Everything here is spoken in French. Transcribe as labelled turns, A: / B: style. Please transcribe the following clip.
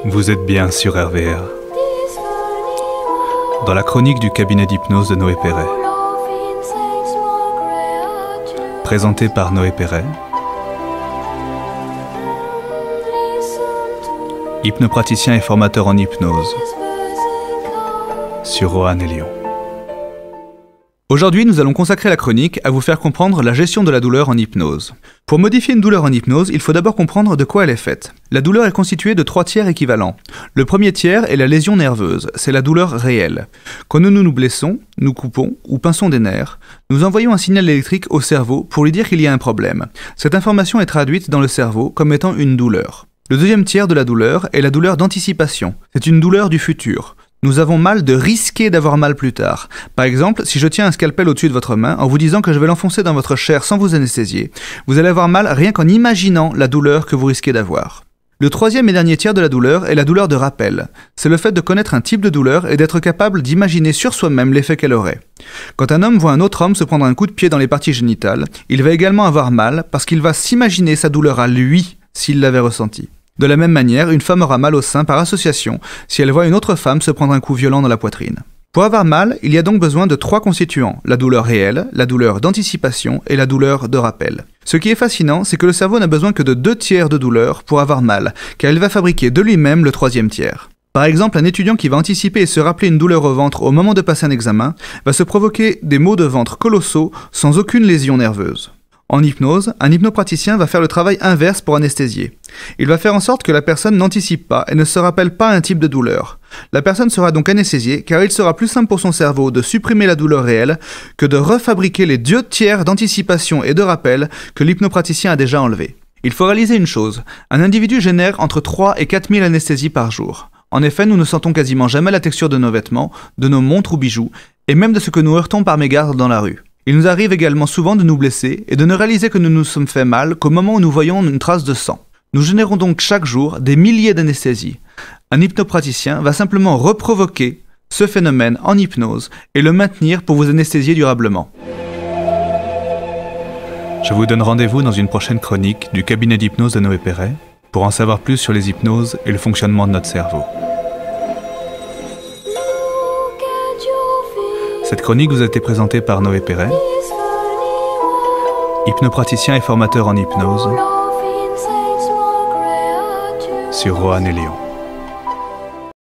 A: Vous êtes bien sur RVR. Dans la chronique du cabinet d'hypnose de Noé Perret. Présenté par Noé Perret. Hypnopraticien et formateur en hypnose. Sur Roanne et Lyon. Aujourd'hui, nous allons consacrer la chronique à vous faire comprendre la gestion de la douleur en hypnose. Pour modifier une douleur en hypnose, il faut d'abord comprendre de quoi elle est faite. La douleur est constituée de 3 tiers équivalents. Le premier tiers est la lésion nerveuse, c'est la douleur réelle. Quand nous nous blessons, nous coupons ou pinçons des nerfs, nous envoyons un signal électrique au cerveau pour lui dire qu'il y a un problème. Cette information est traduite dans le cerveau comme étant une douleur. Le deuxième tiers de la douleur est la douleur d'anticipation. C'est une douleur du futur. Nous avons mal de risquer d'avoir mal plus tard. Par exemple, si je tiens un scalpel au-dessus de votre main en vous disant que je vais l'enfoncer dans votre chair sans vous anesthésier, vous allez avoir mal rien qu'en imaginant la douleur que vous risquez d'avoir. Le troisième et dernier tiers de la douleur est la douleur de rappel. C'est le fait de connaître un type de douleur et d'être capable d'imaginer sur soi-même l'effet qu'elle aurait. Quand un homme voit un autre homme se prendre un coup de pied dans les parties génitales, il va également avoir mal parce qu'il va s'imaginer sa douleur à lui s'il l'avait ressentie. De la même manière, une femme aura mal au sein par association si elle voit une autre femme se prendre un coup violent dans la poitrine. Pour avoir mal, il y a donc besoin de 3 constituants, la douleur réelle, la douleur d'anticipation et la douleur de rappel. Ce qui est fascinant, c'est que le cerveau n'a besoin que de 2 tiers de douleur pour avoir mal, car il va fabriquer de lui-même le 3e tiers. Par exemple, un étudiant qui va anticiper et se rappeler une douleur au ventre au moment de passer un examen va se provoquer des maux de ventre colossaux sans aucune lésion nerveuse. En hypnose, un hypnopraticien va faire le travail inverse pour anesthésier. Il va faire en sorte que la personne n'anticipe pas et ne se rappelle pas un type de douleur. La personne sera donc anesthésiée car il sera plus simple pour son cerveau de supprimer la douleur réelle que de refabriquer les 2 tiers d'anticipation et de rappel que l'hypnopraticien a déjà enlevés. Il faut réaliser une chose, un individu génère entre 3 et 4 000 anesthésies par jour. En effet, nous ne sentons quasiment jamais la texture de nos vêtements, de nos montres ou bijoux, et même de ce que nous heurtons par mégarde dans la rue. Il nous arrive également souvent de nous blesser et de ne réaliser que nous nous sommes fait mal qu'au moment où nous voyons une trace de sang. Nous générons donc chaque jour des milliers d'anesthésies. Un hypnopraticien va simplement reprovoquer ce phénomène en hypnose et le maintenir pour vous anesthésier durablement. Je vous donne rendez-vous dans une prochaine chronique du cabinet d'hypnose de Noé Perret pour en savoir plus sur les hypnoses et le fonctionnement de notre cerveau. Cette chronique vous a été présentée par Noé Perret, hypnopraticien et formateur en hypnose, sur Roanne et Lyon.